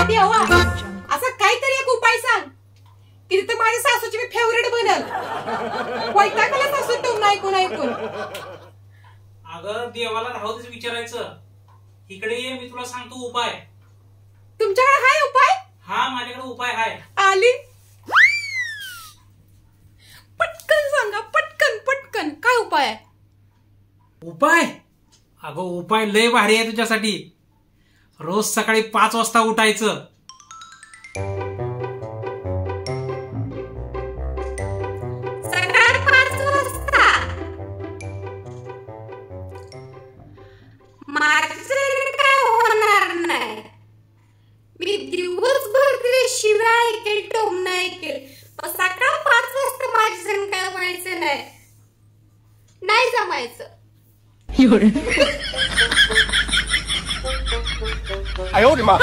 देवा असा काहीतरी एक उपाय सांग की तिथे माझ्या सासूची मी फेवरेट बनल. वैतागला सासू टोमणं ऐकून ऐकून. अगं देवाला राहू देच विचारायचं. इकडे ये, मी तुला सांगतो उपाय. तुमच्याकडे हाय उपाय? हा, माझ्याकडे उपाय हाय. आली. पटकन सांगा, पटकन पटकन. काय उपाय आहे? उपाय? अगं उपाय लय भारी आहे तुझ्यासाठी. रोज सकाळी 5 वाजता उठायचं. सकाळी 5 वाजता? माझं काय होणार नाही. मी दिवसभर तुझे शिवाय ऐकेल, टोमणं ऐकेल. सकाळ 5 वाजता माझ्या काय व्हायचं नाही. नाही जमायचं. 哎呦我的妈！